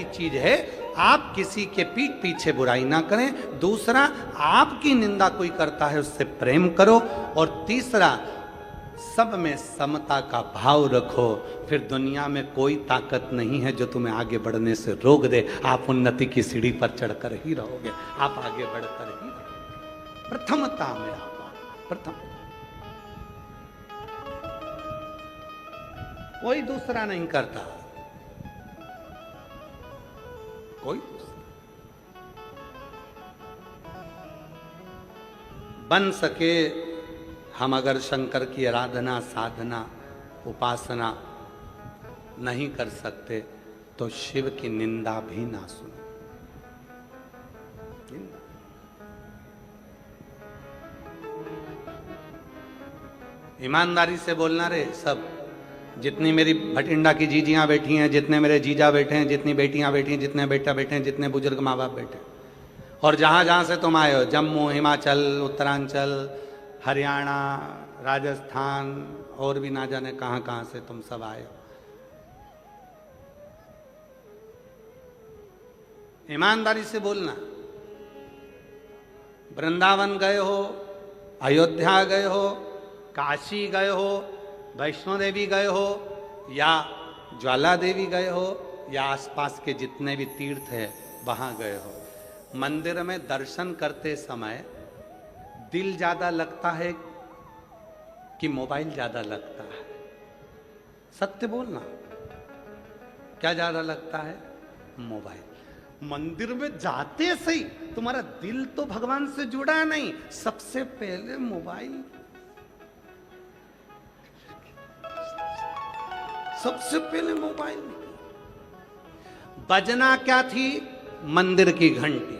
चीज है, आप किसी के पीठ पीछे बुराई ना करें। दूसरा, आपकी निंदा कोई करता है उससे प्रेम करो। और तीसरा, सब में समता का भाव रखो। फिर दुनिया में कोई ताकत नहीं है जो तुम्हें आगे बढ़ने से रोक दे। आप उन्नति की सीढ़ी पर चढ़कर ही रहोगे, आप आगे बढ़कर ही रहोगे। प्रथमता में आप प्रथम, कोई दूसरा नहीं करता, कोई बन सके। हम अगर शंकर की आराधना, साधना, उपासना नहीं कर सकते तो शिव की निंदा भी ना सुनो। ईमानदारी से बोलना रे। सब जितनी मेरी भटिंडा की जीजियां बैठी हैं, जितने मेरे जीजा बैठे हैं, जितनी बेटियां बैठी हैं, जितने बेटा बैठे हैं, जितने बुजुर्ग माँ बाप बैठे हैं, और जहां जहां से तुम आए हो, जम्मू, हिमाचल, उत्तरांचल, हरियाणा, राजस्थान, और भी ना जाने कहां कहां से तुम सब आए हो, ईमानदारी से बोलना। वृंदावन गए हो, अयोध्या गए हो, काशी गए हो, वैष्णो देवी गए हो, या ज्वाला देवी गए हो, या आसपास के जितने भी तीर्थ है वहां गए हो, मंदिर में दर्शन करते समय दिल ज्यादा लगता है कि मोबाइल ज्यादा लगता है? सत्य बोलना, क्या ज्यादा लगता है? मोबाइल। मंदिर में जाते सही तुम्हारा दिल तो भगवान से जुड़ा नहीं, सबसे पहले मोबाइल, सबसे पहले मोबाइल। बजना क्या थी? मंदिर की घंटी।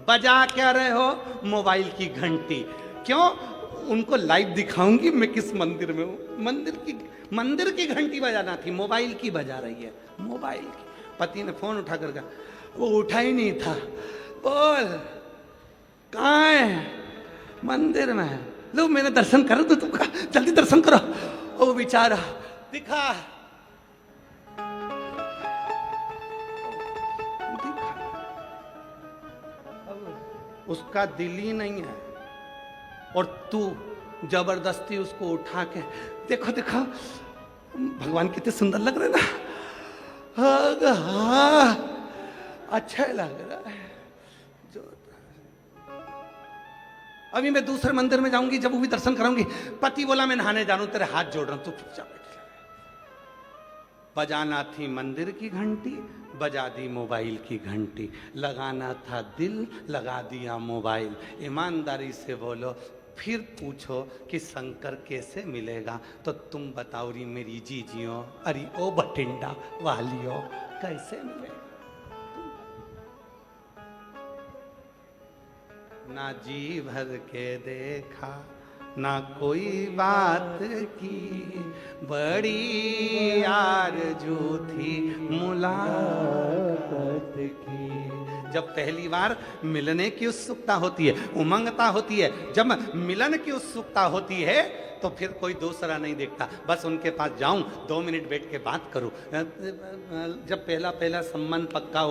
बजा क्या रहे हो? मोबाइल की घंटी। क्यों? उनको लाइव दिखाऊंगी मैं किस मंदिर में हूं। मंदिर की घंटी बजाना थी, मोबाइल की बजा रही है। मोबाइल की। पति ने फोन उठा कर कहा, वो उठा ही नहीं था। बोल कहाँ है? मंदिर में है। लो मैंने दर्शन कर दो, तुमका जल्दी दर्शन करो। ओ बेचारा दिखा, उसका दिल ही नहीं है, और तू जबरदस्ती उसको उठा के देखो देखो भगवान कितने सुंदर लग रहे ना। हाँ, अच्छा लग रहा है। अभी मैं दूसरे मंदिर में जाऊंगी, जब वो भी दर्शन कराऊंगी। पति बोला मैं नहाने जा रहा हूं, तेरे हाथ जोड़ रहा हूं, तू चुपचाप बैठ। बजाना थी मंदिर की घंटी, बजा दी मोबाइल की घंटी। लगाना था दिल, लगा दिया मोबाइल। ईमानदारी से बोलो, फिर पूछो कि शंकर कैसे मिलेगा, तो तुम बताओ री मेरी जीजियों, अरे ओ बठिंडा वालियों, कैसे मिलेगा? ना जी भर के देखा, ना कोई बात की, बड़ी आरज़ू थी मुलाकात की। जब पहली बार मिलने की उत्सुकता होती है, उमंगता होती है, जब मिलन की उत्सुकता होती है, तो फिर कोई दूसरा नहीं देखता। बस उनके पास जाऊं, 2 मिनट बैठ के बात करूं। जब पहला संबंध पक्का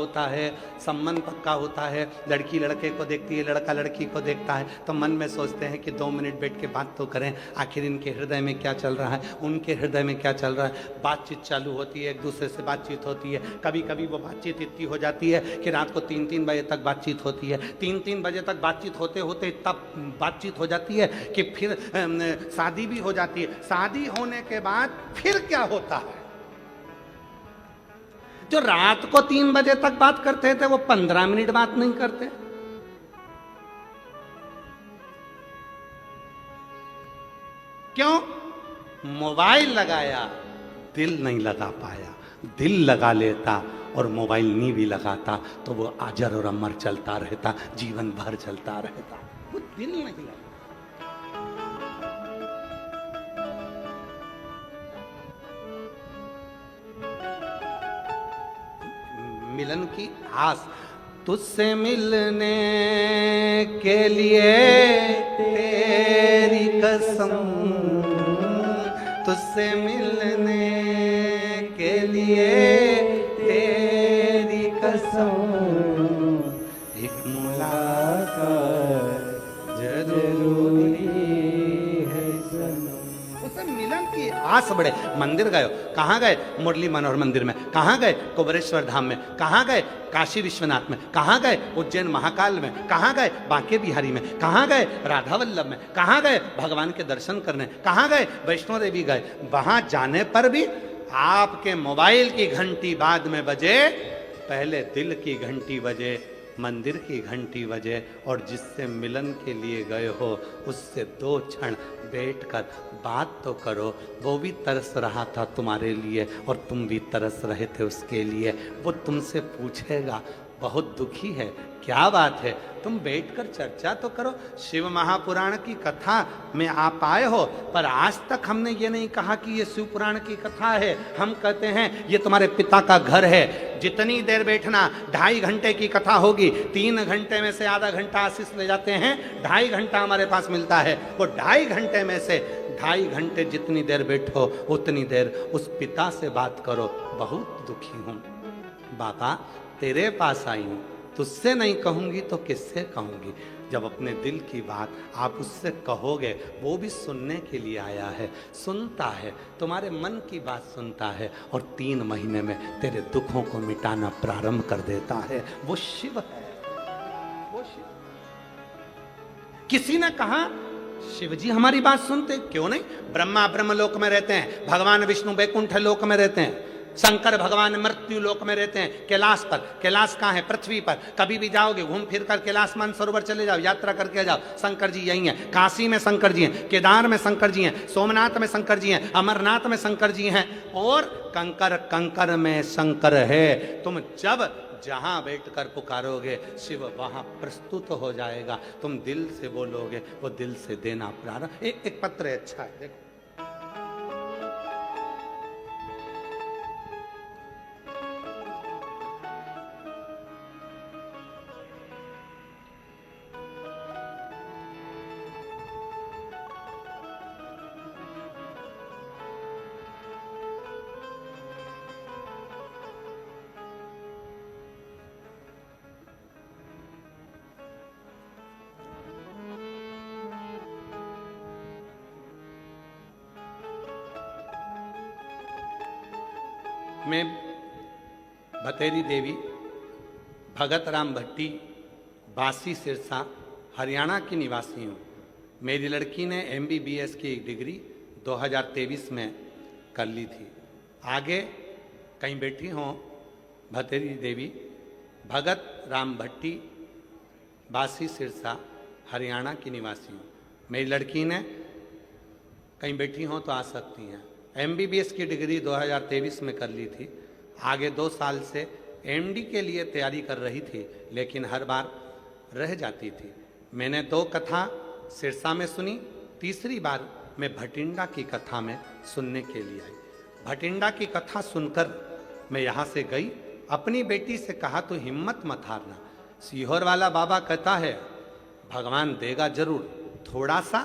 होता है, लड़की लड़के को देखती है, लड़का लड़की को देखता है, तो मन में सोचते हैं कि 2 मिनट बैठ के बात तो करें, आखिर इनके हृदय में क्या चल रहा है, उनके हृदय में क्या चल रहा है। बातचीत चालू होती है, एक दूसरे से बातचीत होती है। कभी कभी वो बातचीत इतनी हो जाती है कि रात को 3-3 बजे तक बातचीत होती है। 3-3 बजे तक बातचीत होते होते तब बातचीत हो जाती है कि फिर शादी भी हो जाती है। शादी होने के बाद फिर क्या होता है? जो रात को 3 बजे तक बात करते थे वो 15 मिनट बात नहीं करते। क्यों? मोबाइल लगाया, दिल नहीं लगा पाया। दिल लगा लेता और मोबाइल नहीं भी लगाता तो वो अजर और अमर चलता रहता, जीवन भर चलता रहता। वो दिल नहीं लगा। मिलन की आस, तुझसे मिलने के लिए तेरी कसम, तुझसे मिलने के लिए तेरी कसम। कसम एक मुलाकात जरूरी है सनम। उसे मिलन की आस बढ़े। मंदिर गए, कहाँ गए? मुरली मनोहर मंदिर में। कहाँ गए? कुबेरेश्वर धाम में। कहाँ गए? काशी विश्वनाथ में। कहाँ गए? उज्जैन महाकाल में। कहाँ गए? बांके बिहारी में। कहाँ गए? राधा वल्लभ में। कहाँ गए? भगवान के दर्शन करने। कहाँ गए? वैष्णो देवी गए। वहां जाने पर भी आपके मोबाइल की घंटी बाद में बजे, पहले दिल की घंटी बजे, मंदिर की घंटी बजे, और जिससे मिलन के लिए गए हो उससे 2 क्षण बैठकर बात तो करो। वो भी तरस रहा था तुम्हारे लिए और तुम भी तरस रहे थे उसके लिए। वो तुमसे पूछेगा बहुत दुखी है, क्या बात है, तुम बैठकर चर्चा तो करो। शिव महापुराण की कथा में आप आए हो, पर आज तक हमने ये नहीं कहा कि ये शिव पुराण की कथा है। हम कहते हैं ये तुम्हारे पिता का घर है। जितनी देर बैठना, 2.5 घंटे की कथा होगी, 3 घंटे में से आधा घंटा आशीष ले जाते हैं, 2.5 घंटा हमारे पास मिलता है। वो 2.5 घंटे में से 2.5 घंटे जितनी देर बैठो उतनी देर उस पिता से बात करो। बहुत दुखी हूँ बाबा, तेरे पास आई हूँ, तुझसे नहीं कहूंगी तो किससे कहूंगी। जब अपने दिल की बात आप उससे कहोगे, वो भी सुनने के लिए आया है, सुनता है, तुम्हारे मन की बात सुनता है, और 3 महीने में तेरे दुखों को मिटाना प्रारंभ कर देता है। वो शिव है, वो शिव। किसी ने कहा शिव जी हमारी बात सुनते क्यों नहीं? ब्रह्मा ब्रह्मलोक में रहते हैं, भगवान विष्णु वैकुंठ लोक में रहते हैं, शंकर भगवान मृत्यु लोक में रहते हैं, कैलाश पर। कैलाश कहाँ है? पृथ्वी पर। कभी भी जाओगे घूम फिर कर कैलाश मानसरोवर चले जाओ, यात्रा करके जाओ, शंकर जी यही हैं। काशी में शंकर जी हैं, केदार में शंकर जी हैं, सोमनाथ में शंकर जी हैं, अमरनाथ में शंकर जी हैं, और कंकर कंकर में शंकर है। तुम जब जहां बैठकर पुकारोगे शिव वहां प्रस्तुत हो जाएगा। तुम दिल से बोलोगे, वो दिल से देना प्रारंभ। एक पत्र है, अच्छा है, देखो। मैं भतेरी देवी भगत राम भट्टी, बासी सिरसा, हरियाणा की निवासी हूँ। मेरी लड़की ने MBBS की डिग्री 2023 में कर ली थी। आगे कहीं बैठी हों, भतेरी देवी भगत राम भट्टी, बासी सिरसा, हरियाणा की निवासी हूँ। मेरी लड़की ने कहीं बैठी हों तो आ सकती हैं। MBBS की डिग्री 2023 में कर ली थी। आगे 2 साल से MD के लिए तैयारी कर रही थी, लेकिन हर बार रह जाती थी। मैंने 2 कथा सिरसा में सुनी, तीसरी बार मैं भटिंडा की कथा में सुनने के लिए आई। भटिंडा की कथा सुनकर मैं यहाँ से गई, अपनी बेटी से कहा तो हिम्मत मत हारना, सीहोर वाला बाबा कहता है भगवान देगा जरूर, थोड़ा सा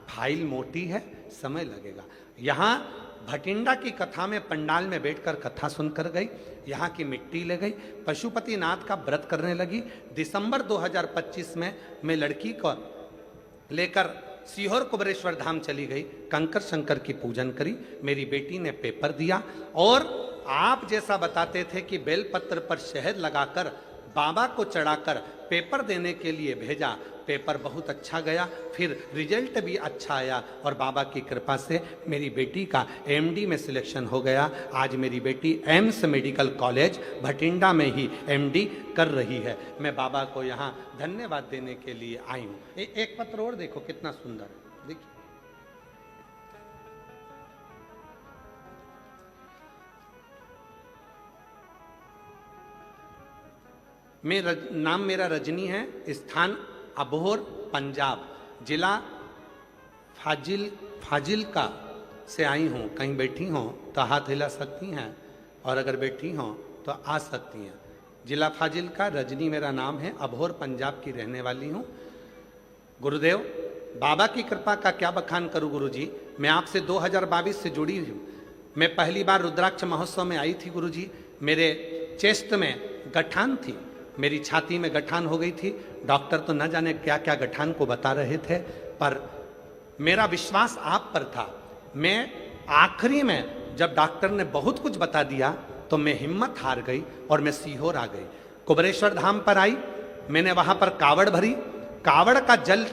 फाइल मोटी है, समय लगेगा। यहाँ भटिंडा की कथा में पंडाल में बैठकर कथा सुनकर गई, यहाँ की मिट्टी ले गई, पशुपति नाथ का व्रत करने लगी। दिसंबर 2025 में मैं लड़की को लेकर सीहोर कुबेरेश्वर धाम चली गई, कंकर शंकर की पूजन करी। मेरी बेटी ने पेपर दिया, और आप जैसा बताते थे कि बेलपत्र पर शहद लगाकर बाबा को चढ़ाकर पेपर देने के लिए भेजा। पेपर बहुत अच्छा गया, फिर रिजल्ट भी अच्छा आया, और बाबा की कृपा से मेरी बेटी का MD में सिलेक्शन हो गया। आज मेरी बेटी एम्स मेडिकल कॉलेज भटिंडा में ही MD कर रही है। मैं बाबा को यहाँ धन्यवाद देने के लिए आई हूँ। एक पत्र और देखो कितना सुंदर है, देखिए। नाम मेरा रजनी है, स्थान अबोहर पंजाब, जिला फाजिलका से आई हूँ। कहीं बैठी हों तो हाथ हिला सकती हैं, और अगर बैठी हों तो आ सकती हैं। जिला फाजिलका, रजनी मेरा नाम है, अबोहर पंजाब की रहने वाली हूँ। गुरुदेव, बाबा की कृपा का क्या बखान करूँ गुरुजी। मैं आपसे 2022 से जुड़ी हूँ। मैं पहली बार रुद्राक्ष महोत्सव में आई थी गुरुजी। मेरे चेस्ट में गठान थी, मेरी छाती में गठान हो गई थी। डॉक्टर तो न जाने क्या क्या गठान को बता रहे थे, पर मेरा विश्वास आप पर था। मैं आखिरी में जब डॉक्टर ने बहुत कुछ बता दिया तो मैं हिम्मत हार गई और मैं सीहोर आ गई। कुबरेश्वर धाम पर आई, मैंने वहां पर कावड़ भरी, कावड़ का जल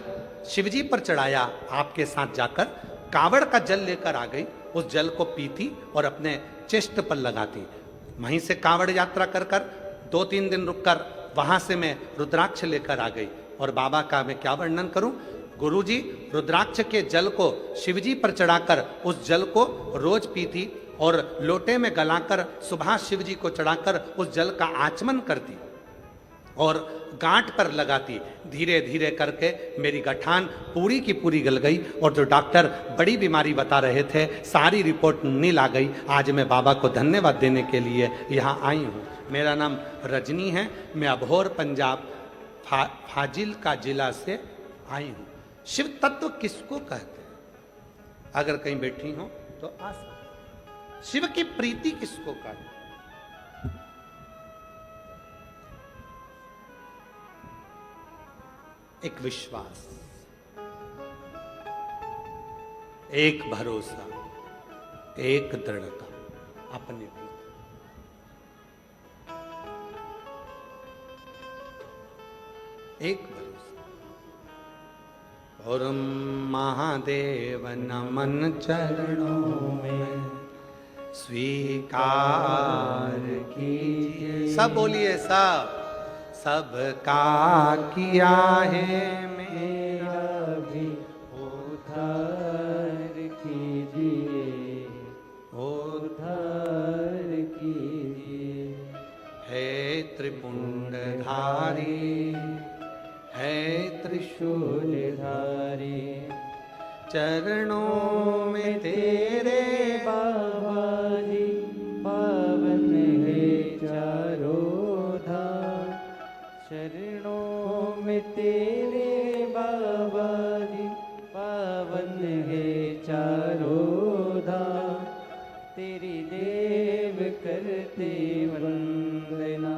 शिवजी पर चढ़ाया। आपके साथ जाकर कावड़ का जल लेकर आ गई, उस जल को पीती और अपने चेस्ट पर लगाती। वहीं से कावड़ यात्रा कर कर 2-3 दिन रुककर वहां से मैं रुद्राक्ष लेकर आ गई। और बाबा का मैं क्या वर्णन करूं, गुरुजी रुद्राक्ष के जल को शिवजी पर चढ़ाकर उस जल को रोज पीती और लोटे में गलाकर सुबह शिवजी को चढ़ाकर उस जल का आचमन करती और गांठ पर लगाती। धीरे धीरे करके मेरी गठान पूरी की पूरी गल गई और जो डॉक्टर बड़ी बीमारी बता रहे थे सारी रिपोर्ट नील आ गई। आज मैं बाबा को धन्यवाद देने के लिए यहाँ आई हूँ। मेरा नाम रजनी है, मैं अबोहर पंजाब फाजिल जिला से आई हूँ। शिव तत्व किसको कहते हैं? अगर कहीं बैठी हो तो आ सकते। शिव की प्रीति किसको कहते हैं? एक विश्वास, एक भरोसा, एक दृढ़ता अपने भी। एक भरोसा। और महादेव नमन चरणों में स्वीकार कीजिए। सब बोलिए, सबका किया है मेरा भी उद्धार कीजिए, उद्धार कीजिए। है त्रिपुंडधारी, है त्रिशूलधारी, चरणों में तेरे बाबा जी पावन है चारों धाम। चरणों में तेरे बाबा जी पावन है चारों धाम। तेरी देव करते वंदना,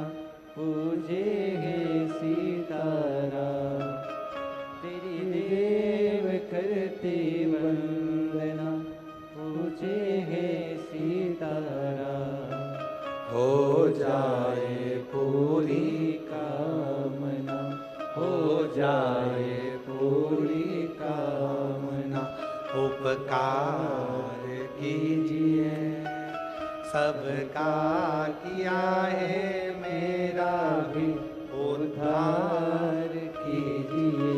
पूजे है सीताराम। तेरी देव करते वंदना, पूजे है सीताराम। हो जाए पूरी कामना, हो जाए पूरी कामना। उपकार कीजिए, सबका किया है मेरा भी उद्धार कीजिए,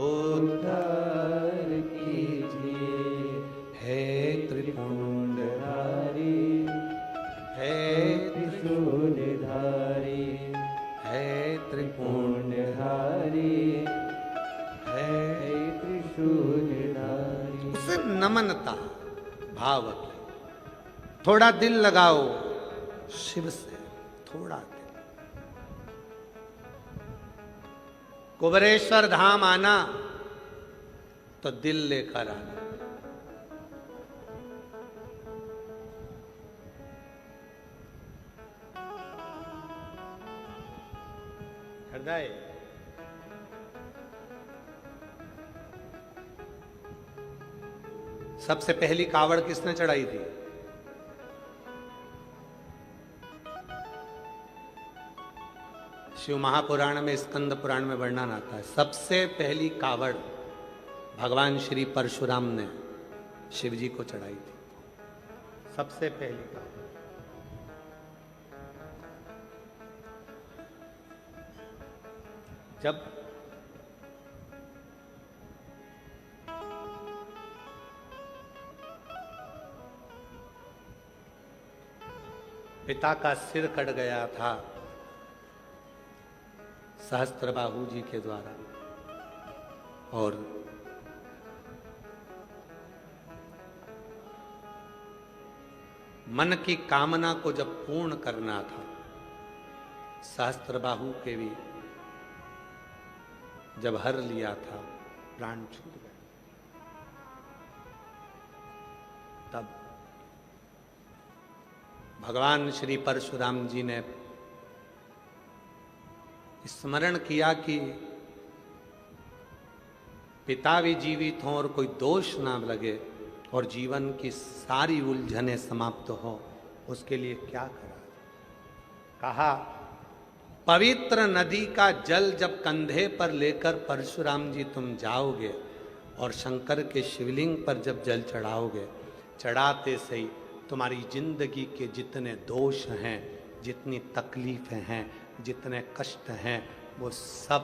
उद्धार कीजिए। है त्रिपुंडधारी, है त्रिशूलधारी, है त्रिपुंडधारी, है त्रिशूलधारी। उसे नमनता भाव की। थोड़ा दिल लगाओ शिव से, थोड़ा दिल। कुबरेश्वर धाम आना तो दिल लेकर आना। हृदय सबसे पहली कावड़ किसने चढ़ाई थी? शिव महापुराण में, स्कंद पुराण में वर्णन आता है, सबसे पहली कावड़ भगवान श्री परशुराम ने शिव जी को चढ़ाई थी। सबसे पहली कावड़। जब पिता का सिर कट गया था सहस्त्रबाहु जी के द्वारा, और मन की कामना को जब पूर्ण करना था, सहस्त्रबाहु के भी जब हर लिया था, प्राण छूट गए। तब भगवान श्री परशुराम जी ने स्मरण किया कि पिता भी जीवित हों और कोई दोष ना लगे और जीवन की सारी उलझनें समाप्त हो, उसके लिए क्या करा। कहा पवित्र नदी का जल जब कंधे पर लेकर परशुराम जी तुम जाओगे और शंकर के शिवलिंग पर जब जल चढ़ाओगे, चढ़ाते से ही तुम्हारी जिंदगी के जितने दोष हैं, जितनी तकलीफें हैं, जितने कष्ट हैं, वो सब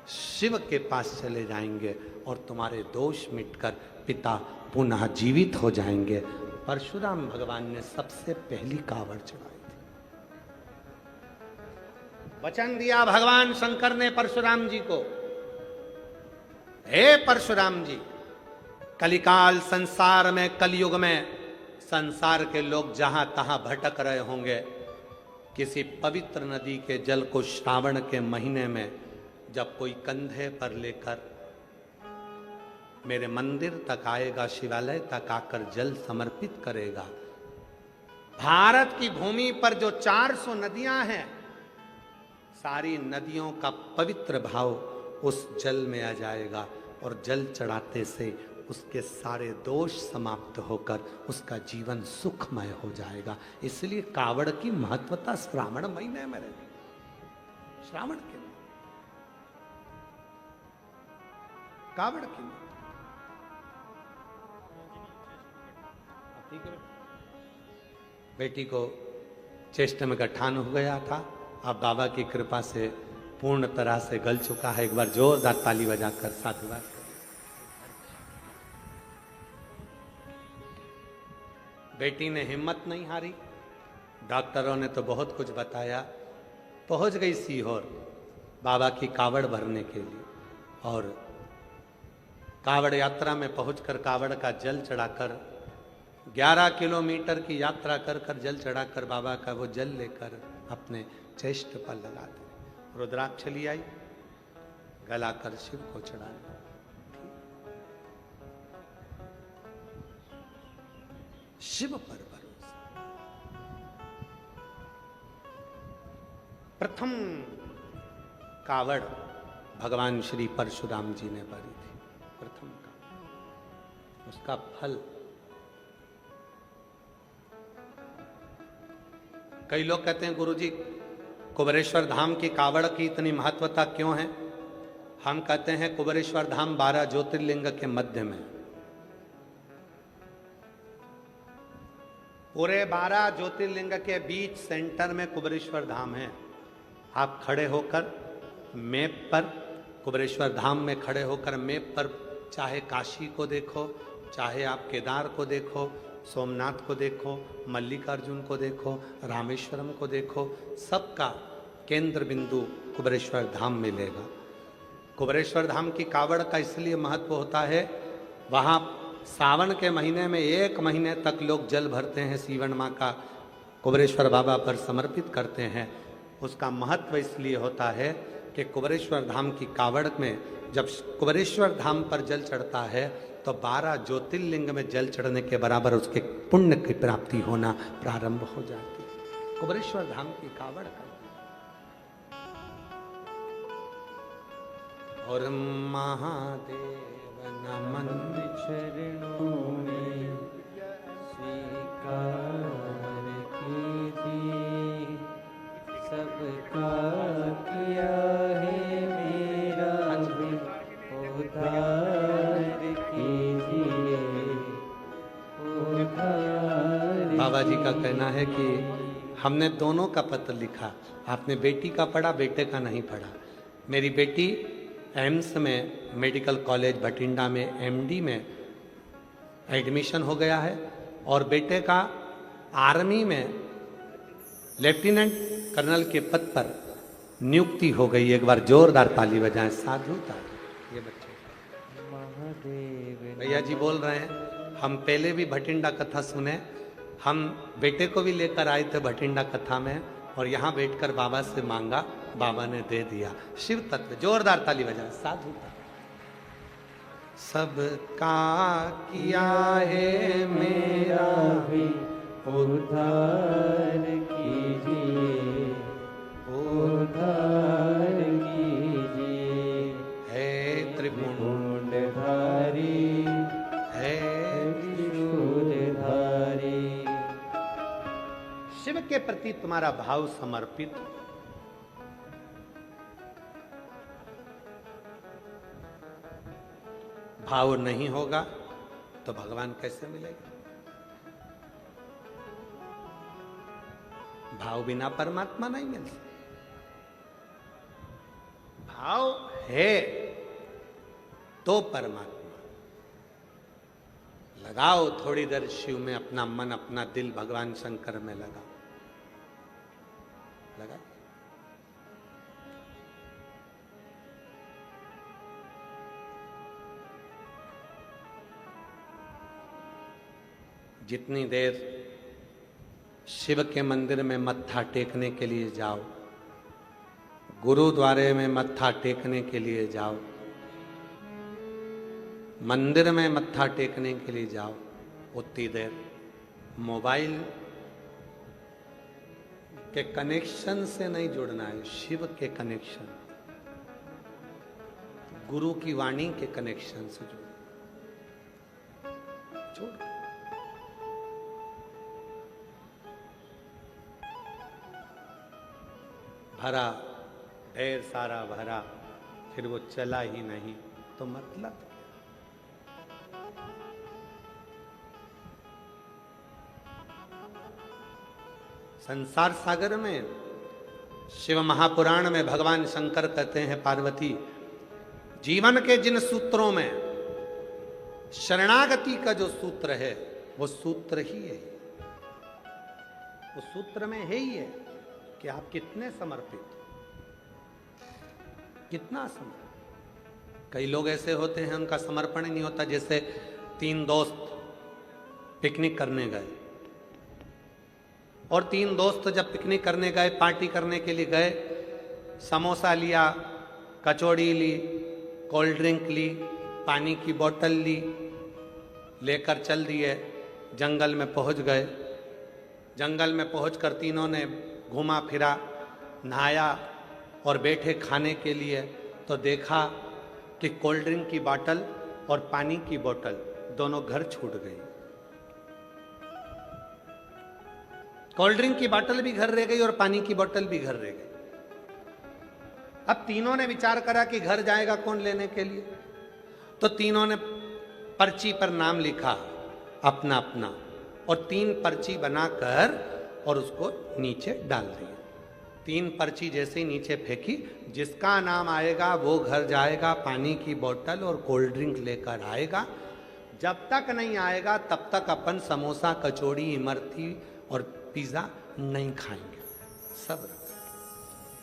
शिव के पास चले जाएंगे और तुम्हारे दोष मिटकर पिता पुनः जीवित हो जाएंगे। परशुराम भगवान ने सबसे पहली कावड़ चढ़ाई थी। वचन दिया भगवान शंकर ने परशुराम जी को, हे परशुराम जी, कलिकाल संसार में, कलयुग में संसार के लोग जहां तहां भटक रहे होंगे, किसी पवित्र नदी के जल को श्रावण के महीने में जब कोई कंधे पर लेकर मेरे मंदिर तक आएगा, शिवालय तक आकर जल समर्पित करेगा, भारत की भूमि पर जो 400 नदियां हैं, सारी नदियों का पवित्र भाव उस जल में आ जाएगा और जल चढ़ाते से उसके सारे दोष समाप्त होकर उसका जीवन सुखमय हो जाएगा। इसलिए कावड़ की महत्वता श्रावण महीने में रहेगी। श्रावण के कावड़ की बेटी को चेष्ट में गठान हो गया था, अब बाबा की कृपा से पूर्ण तरह से गल चुका है। एक बार जोरदार ताली बजाकर साधुवाद करें। बेटी ने हिम्मत नहीं हारी, डॉक्टरों ने तो बहुत कुछ बताया, पहुंच गई सीहोर बाबा की कावड़ भरने के लिए और कावड़ यात्रा में पहुंचकर कावड़ का जल चढ़ाकर 11 किलोमीटर की यात्रा कर जल चढ़ाकर बाबा का वो जल लेकर अपने चेष्ट पर लगा दे। रुद्राक्ष ली आई, गलाकर शिव को चढ़ाया। शिव पर भरोसा। प्रथम कावड़ भगवान श्री परशुराम जी ने भरी थी। प्रथम कावड़, उसका फल कई लोग कहते हैं गुरुजी कुबेरेश्वर धाम की कावड़ की इतनी महत्वता क्यों है। हम कहते हैं कुबेरेश्वर धाम 12 ज्योतिर्लिंग के मध्य में, पूरे 12 ज्योतिर्लिंग के बीच सेंटर में कुबेरेश्वर धाम है। आप खड़े होकर मैप पर, कुबेरेश्वर धाम में खड़े होकर मैप पर चाहे काशी को देखो, चाहे आप केदार को देखो, सोमनाथ को देखो, मल्लिकार्जुन को देखो, रामेश्वरम को देखो, सबका केंद्र बिंदु कुबेरेश्वर धाम मिलेगा। कुबेरेश्वर धाम की कावड़ का इसलिए महत्व होता है, वहाँ सावन के महीने में 1 महीने तक लोग जल भरते हैं, सीवन माँ का कुबेरेश्वर बाबा पर समर्पित करते हैं। उसका महत्व इसलिए होता है कि कुबेरेश्वर धाम की कावड़ में जब कुबेरेश्वर धाम पर जल चढ़ता है तो 12 ज्योतिर्लिंग में जल चढ़ने के बराबर उसके पुण्य की प्राप्ति होना प्रारंभ हो जाती है। कुबेरेश्वर धाम की कावड़ का और महादेव नमन चरणों में स्वीकार कीजिए, सबका किया है मेरा भी उद्धार कीजिए, उद्धार। बाबा जी का कहना है कि हमने दोनों का पत्र लिखा, आपने बेटी का पढ़ा, बेटे का नहीं पढ़ा। मेरी बेटी एम्स में, मेडिकल कॉलेज भटिंडा में एमडी में एडमिशन हो गया है और बेटे का आर्मी में लेफ्टिनेंट कर्नल के पद पर नियुक्ति हो गई। एक बार जोरदार ताली बजाएं। साधुता ये बच्चे महादेव। भैया जी बोल रहे हैं, हम पहले भी भटिंडा कथा सुने, हम बेटे को भी लेकर आए थे भटिंडा कथा में और यहाँ बैठकर बाबा से मांगा, बाबा ने दे दिया। शिव तत्व, जोरदार ताली बजाएं। साधुता। सबका किया है मेरा भी उद्धार कीजिए, उद्धार प्रति तुम्हारा भाव समर्पित हो। भाव नहीं होगा तो भगवान कैसे मिलेगा? भाव बिना परमात्मा नहीं मिल सकता। भाव है तो परमात्मा। लगाओ थोड़ी देर शिव में अपना मन, अपना दिल भगवान शंकर में लगा। जितनी देर शिव के मंदिर में मत्था टेकने के लिए जाओ, गुरुद्वारे में मत्था टेकने के लिए जाओ, मंदिर में मत्था टेकने के लिए जाओ, उतनी देर मोबाइल के कनेक्शन से नहीं जुड़ना है, शिव के कनेक्शन, गुरु की वाणी के कनेक्शन से जुड़। भरा, ढेर सारा भरा, फिर वो चला ही नहीं तो मतलब क्या? संसार सागर में शिव महापुराण में भगवान शंकर कहते हैं, पार्वती जीवन के जिन सूत्रों में शरणागति का जो सूत्र है वो सूत्र ही है, वो सूत्र में है ही है कि आप कितने समर्पित, कितना समर्पित। कई लोग ऐसे होते हैं उनका समर्पण ही नहीं होता। जैसे 3 दोस्त पिकनिक करने गए और 3 दोस्त जब पिकनिक करने गए, पार्टी करने के लिए गए, समोसा लिया, कचौड़ी ली, कोल्ड ड्रिंक ली, पानी की बोतल ली, लेकर चल दिए, जंगल में पहुंच गए। जंगल में पहुंचकर तीनों ने घूमा फिरा, नहाया और बैठे खाने के लिए, तो देखा कि कोल्ड ड्रिंक की बोतल और पानी की बोतल दोनों घर छूट गई। कोल्ड ड्रिंक की बोतल भी घर रह गई और पानी की बोतल भी घर रह गई। अब तीनों ने विचार करा कि घर जाएगा कौन लेने के लिए, तो तीनों ने पर्ची पर नाम लिखा अपना अपना और 3 पर्ची बनाकर और उसको नीचे डाल दिया। 3 पर्ची जैसे ही नीचे फेंकी, जिसका नाम आएगा वो घर जाएगा, पानी की बोतल और कोल्ड ड्रिंक लेकर आएगा। जब तक नहीं आएगा तब तक अपन समोसा, कचौड़ी, इमरती और पिज्जा नहीं खाएंगे। सब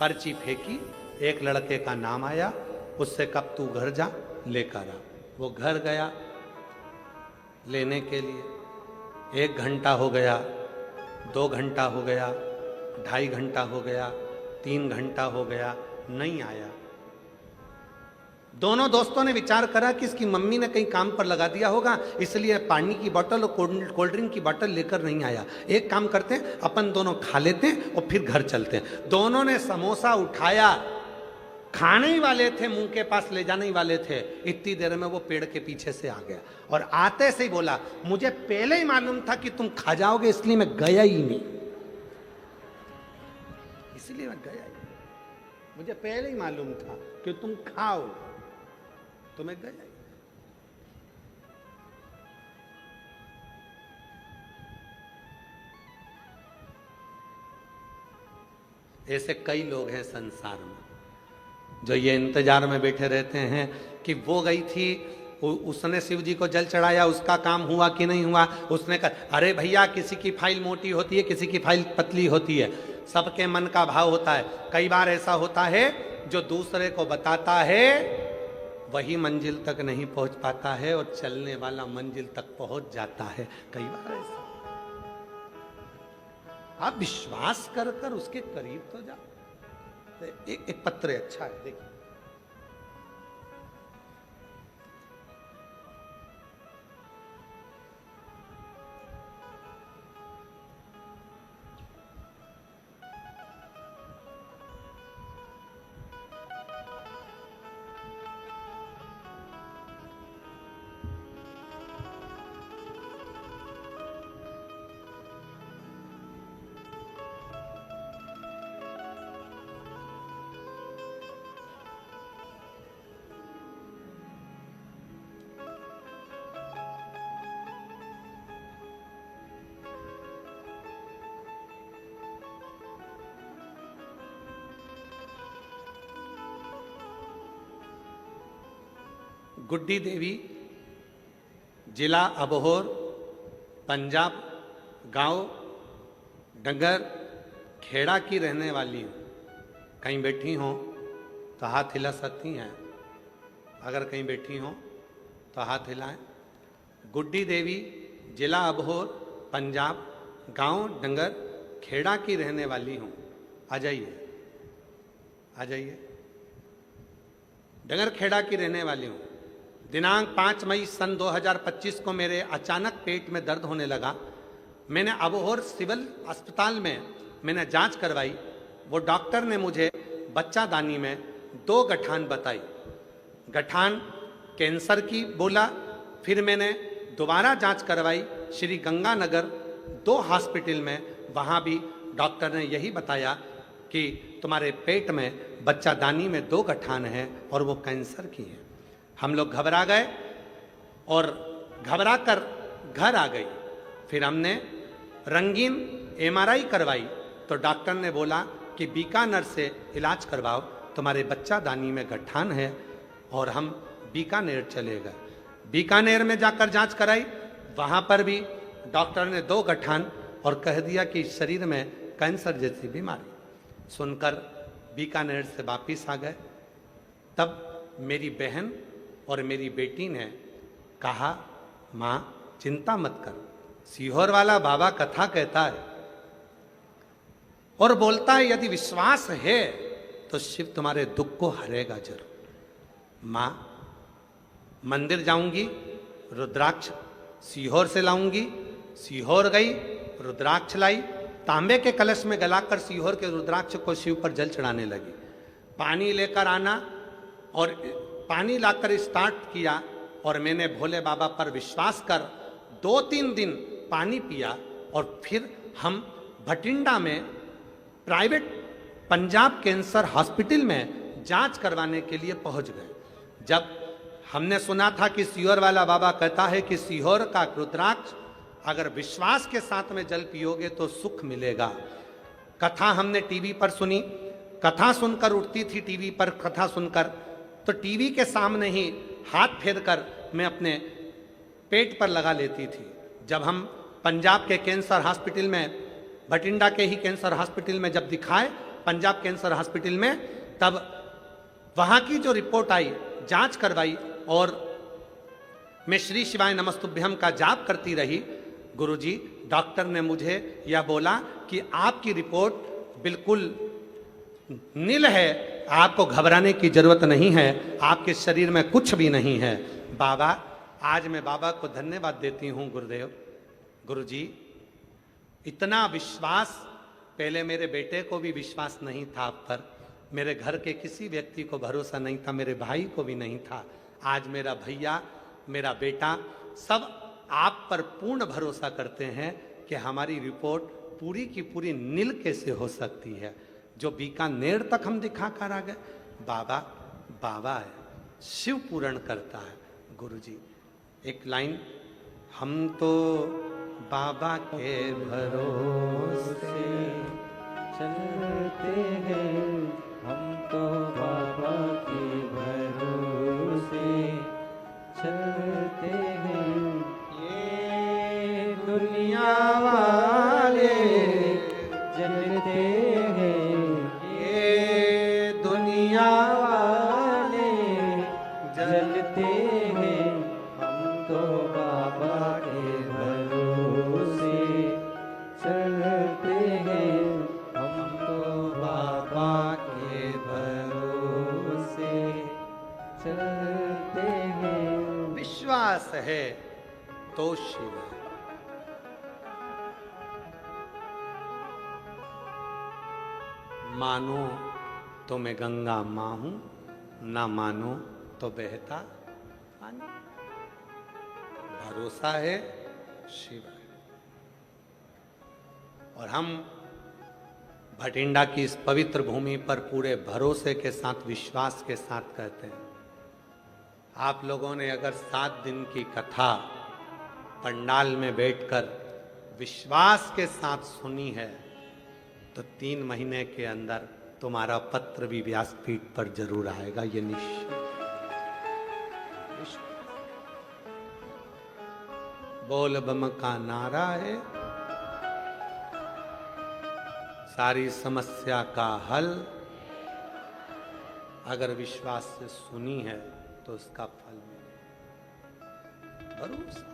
पर्ची फेंकी, एक लड़के का नाम आया, उससे कब तू घर जा लेकर आ। वो घर गया लेने के लिए। 1 घंटा हो गया, 2 घंटा हो गया, 2.5 घंटा हो गया, 3 घंटा हो गया, नहीं आया। दोनों दोस्तों ने विचार करा कि इसकी मम्मी ने कहीं काम पर लगा दिया होगा, इसलिए पानी की बोतल और कोल्ड ड्रिंक की बोतल लेकर नहीं आया। एक काम करते हैं, अपन दोनों खा लेते हैं और फिर घर चलते हैं। दोनों ने समोसा उठाया, खाने ही वाले थे, मुंह के पास ले जाने ही वाले थे, इतनी देर में वो पेड़ के पीछे से आ गया और आते से ही बोला, मुझे पहले ही मालूम था कि तुम खा जाओगे, इसलिए मैं गया ही नहीं, इसलिए मैं गया ही नहीं। मुझे पहले ही मालूम था कि तुम खाओ, तो मैं गया ही। ऐसे कई लोग हैं संसार में जो ये इंतजार में बैठे रहते हैं कि वो गई थी, उसने शिव जी को जल चढ़ाया, उसका काम हुआ कि नहीं हुआ। उसने कहा, अरे भैया, किसी की फाइल मोटी होती है, किसी की फाइल पतली होती है, सबके मन का भाव होता है। कई बार ऐसा होता है जो दूसरे को बताता है वही मंजिल तक नहीं पहुंच पाता है और चलने वाला मंजिल तक पहुंच जाता है। कई बार ऐसा, आप विश्वास कर कर उसके करीब तो जाओ। एक पत्र अच्छा है, देखिए। गुड्डी देवी, जिला अबोहर, पंजाब, गांव डंगर खेड़ा की रहने वाली हूँ। कहीं बैठी हों तो हाथ हिला सकती हैं। अगर कहीं बैठी हों तो हाथ हिलाएं। गुड्डी देवी, जिला अबोहर, पंजाब, गांव डंगर खेड़ा की रहने वाली हूँ। आ जाइए, आ जाइए। डंगर खेड़ा की रहने वाली हूँ। दिनांक 5 मई सन 2025 को मेरे अचानक पेट में दर्द होने लगा। मैंने अबोहर सिविल अस्पताल में मैंने जांच करवाई। वो डॉक्टर ने मुझे बच्चादानी में 2 गठान बताई। गठान कैंसर की बोला। फिर मैंने दोबारा जांच करवाई श्री गंगानगर 2 हॉस्पिटल में। वहाँ भी डॉक्टर ने यही बताया कि तुम्हारे पेट में बच्चादानी में 2 गठान है और वो कैंसर की है। हम लोग घबरा गए और घबरा कर घर आ गई। फिर हमने रंगीन एमआरआई करवाई तो डॉक्टर ने बोला कि बीकानेर से इलाज करवाओ, तुम्हारे बच्चादानी में गठान है। और हम बीकानेर चले गए। बीकानेर में जाकर जांच कराई। वहाँ पर भी डॉक्टर ने 2 गठान और कह दिया कि शरीर में कैंसर जैसी बीमारी। सुनकर बीकानेर से वापिस आ गए। तब मेरी बहन और मेरी बेटी ने कहा, माँ चिंता मत कर, सीहोर वाला बाबा कथा कहता है और बोलता है यदि विश्वास है तो शिव तुम्हारे दुख को हरेगा जरूर। माँ मंदिर जाऊंगी, रुद्राक्ष सीहोर से लाऊंगी। सीहोर गई, रुद्राक्ष लाई, तांबे के कलश में गलाकर सीहोर के रुद्राक्ष को शिव पर जल चढ़ाने लगी। पानी लेकर आना और पानी लाकर स्टार्ट किया और मैंने भोले बाबा पर विश्वास कर 2-3 दिन पानी पिया। और फिर हम भटिंडा में प्राइवेट पंजाब कैंसर हॉस्पिटल में जांच करवाने के लिए पहुंच गए। जब हमने सुना था कि सीहोर वाला बाबा कहता है कि सीहोर का रुद्राक्ष अगर विश्वास के साथ में जल पियोगे तो सुख मिलेगा। कथा हमने टीवी पर सुनी। कथा सुनकर उठती थी टीवी पर कथा सुनकर, तो टीवी के सामने ही हाथ फेर कर मैं अपने पेट पर लगा लेती थी। जब हम पंजाब के कैंसर हॉस्पिटल में, भटिंडा के ही कैंसर हॉस्पिटल में जब दिखाए, पंजाब कैंसर हॉस्पिटल में, तब वहाँ की जो रिपोर्ट आई, जांच करवाई और मैं श्री शिवाय नमस्तुभ्यम का जाप करती रही। गुरुजी, डॉक्टर ने मुझे यह बोला कि आपकी रिपोर्ट बिल्कुल नील है, आपको घबराने की जरूरत नहीं है, आपके शरीर में कुछ भी नहीं है। बाबा, आज मैं बाबा को धन्यवाद देती हूँ। गुरुदेव, गुरुजी, इतना विश्वास पहले मेरे बेटे को भी विश्वास नहीं था आप पर, मेरे घर के किसी व्यक्ति को भरोसा नहीं था, मेरे भाई को भी नहीं था। आज मेरा भैया, मेरा बेटा सब आप पर पूर्ण भरोसा करते हैं कि हमारी रिपोर्ट पूरी की पूरी नील कैसे हो सकती है। जो बीकानेर तक हम दिखा कर आ गए। बाबा बाबा है, शिव पूर्ण करता है। गुरुजी, एक लाइन, हम तो बाबा के भरोसे चलते हैं, हम तो बाबा के भरोसे चलते हैं। ये दुनिया वाले जलते हैं, ये दुनिया वाले जलते हैं, हम तो बाबा के भरोसे चलते हैं, हम तो बाबा के भरोसे चलते हैं। विश्वास है तो शिव है। मानो तो मैं गंगा मां हूं, ना मानो तो बहता पानी। भरोसा है, शिव है। और हम भटिंडा की इस पवित्र भूमि पर पूरे भरोसे के साथ, विश्वास के साथ कहते हैं, आप लोगों ने अगर 7 दिन की कथा पंडाल में बैठकर विश्वास के साथ सुनी है तो 3 महीने के अंदर तुम्हारा पत्र भी व्यासपीठ पर जरूर आएगा, ये निश्चित। बोल बम का नारा है, सारी समस्या का हल। अगर विश्वास से सुनी है तो उसका फल मिले। भरोसा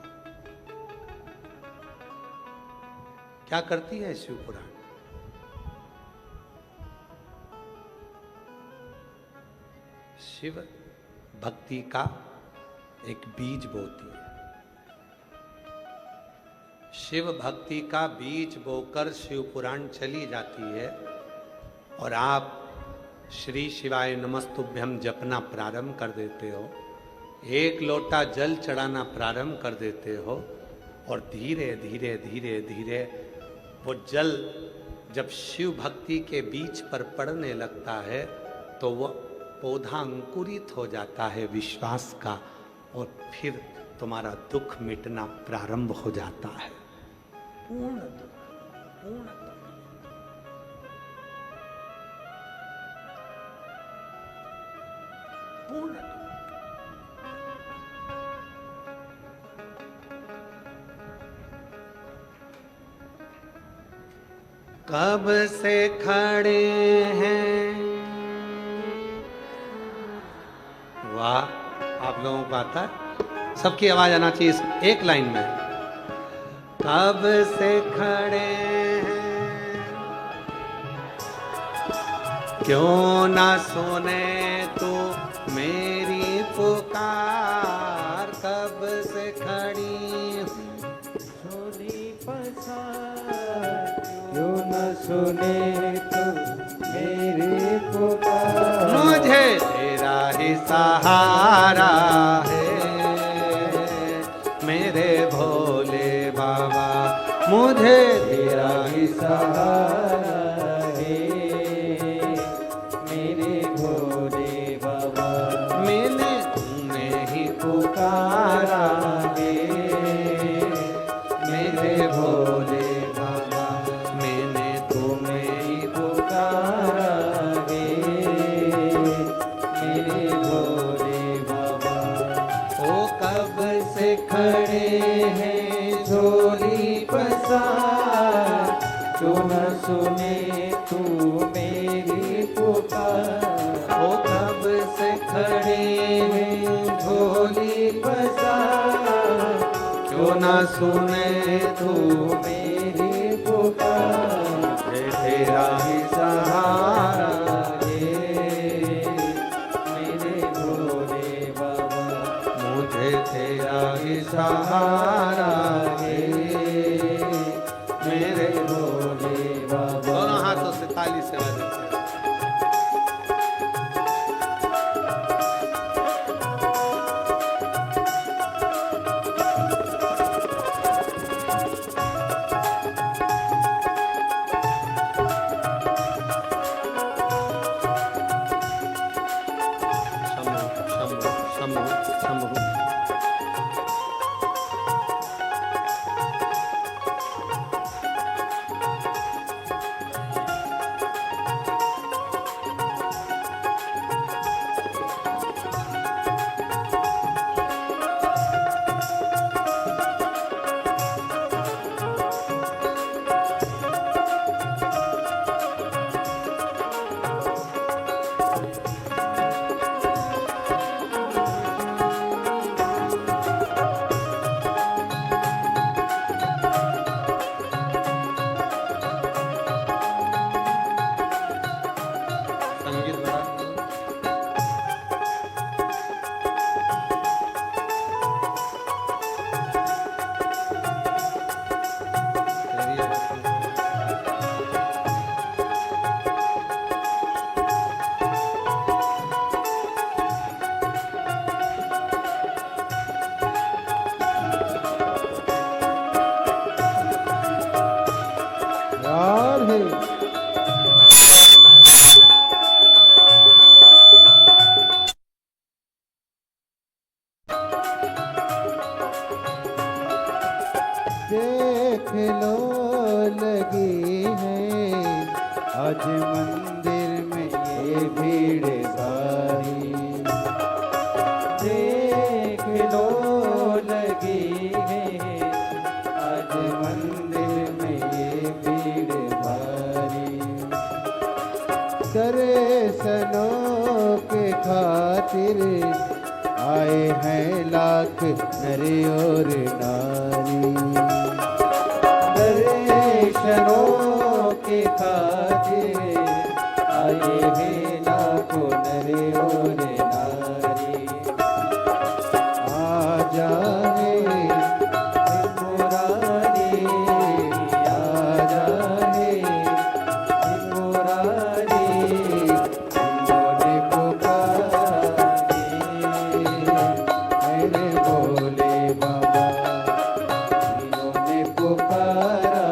क्या करती है शिव पुराण? शिव भक्ति का एक बीज बोती है। शिव भक्ति का बीज बोकर शिव पुराण चली जाती है और आप श्री शिवाय नमस्तुभ्यम जपना प्रारंभ कर देते हो, एक लोटा जल चढ़ाना प्रारंभ कर देते हो और धीरे धीरे धीरे धीरे वो जल जब शिव भक्ति के बीज पर पड़ने लगता है तो वो पौधा अंकुरित हो जाता है विश्वास का, और फिर तुम्हारा दुख मिटना प्रारंभ हो जाता है। पूर्ण दुख, पूर्ण दुख। पूर्ण दुख। कब से खड़े हैं, वाह, आप लोगों को आता है? सबकी आवाज आना चाहिए इस एक लाइन में। कब से खड़े हैं, क्यों ना सुने तू मेरी पुकार। कब से खड़ी झोली पसार, क्यों न सुने तू मेरी पुकार। मुझे तेरा ही सहारा है मेरे भोले बाबा, मुझे तेरा ही सहारा है मेरे भोले बाबा। मैंने तुम्हें ही पुकारा है मेरे भोले बाबा, मैंने तुम्हें ही पुकारा है मेरे भोले बाबा। ओ कब से खड़े हैं झोली पसार, क्यों न सुने तू मेरी पुकार। ओ कब से खड़े हैं झोली पसार, क्यों न सुने तू मेरी पुकार। तेरा ही सहारा है मेरे भोले बाबा, मुझे तेरा ही सहारा है मेरे भोले बाबा। दोनों हाथों से ताली से बजाते हैं। शंभु शंभु शंभु शंभु। संगीत बड़ा तेरी आवाज़ सुन। राधे देख लो लगी है आज मंदिर में ये भीड़ सारी। देख लो लगी है खातिर आए हैं लाख नर और नारी। दर्शनों के खातिर आए हैं लाखों नर और नारी। आ जाए मुरारी, आ जाए मुरारी, इन्होंने पुकारे मेरे भोले बाबा, इन्होंने पुकारा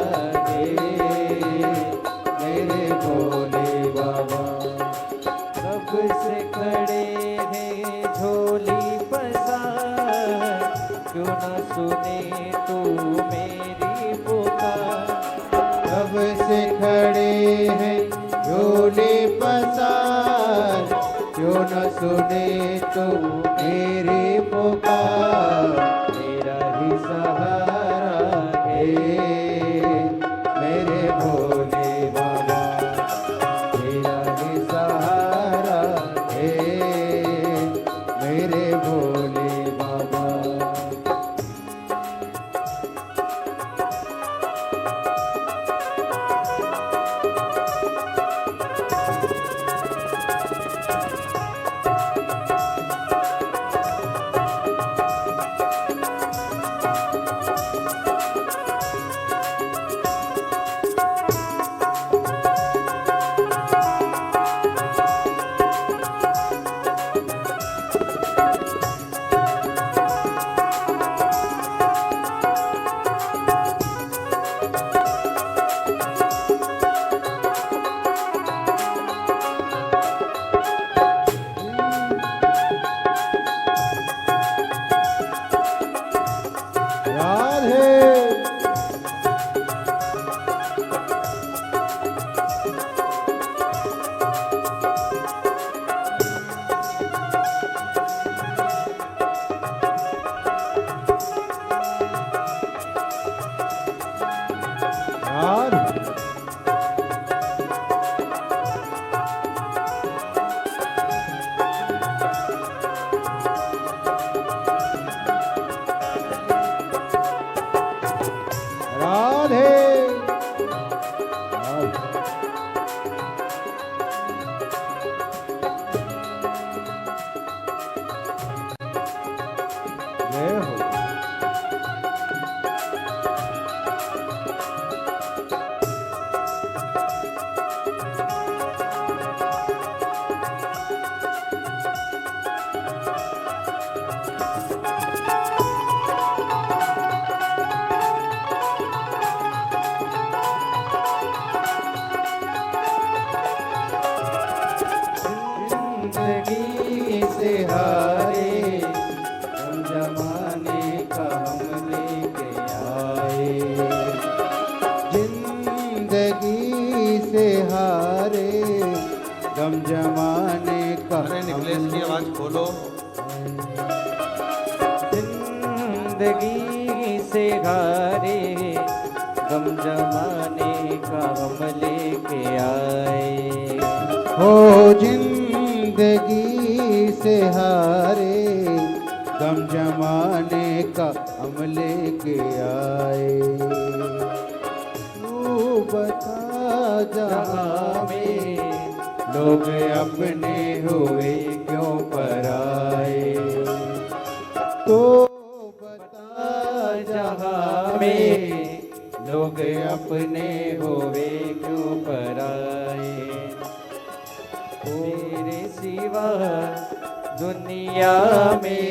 मेरे भोले बाबा। कब से खड़े हैं झोली पसार, क्यों न सुने तू मेरी पुकार। कब से खड़े हैं झोली पसार, क्यों न सुने तू मेरी पुकार। तेरा ही सहारा है मेरे भोले बाबा, तेरा ही सहारा है मेरे भोले बाबा। जिंदगी से हारे हम जमाने का हम लेके आए। जिंदगी से हारे गम जमाने का। अरे निकलेश की आवाज खोलो। जिंदगी से हारे गम जमाने का हम लेके आए। हो जिंदगी से हारे गम जमाने का हम लेके आए। तू बता जहाँ में लोग अपने हुए क्यों पराए। तो बता जहाँ में लोग अपने हुए क्यों पराए। तेरे सिवा दुनिया में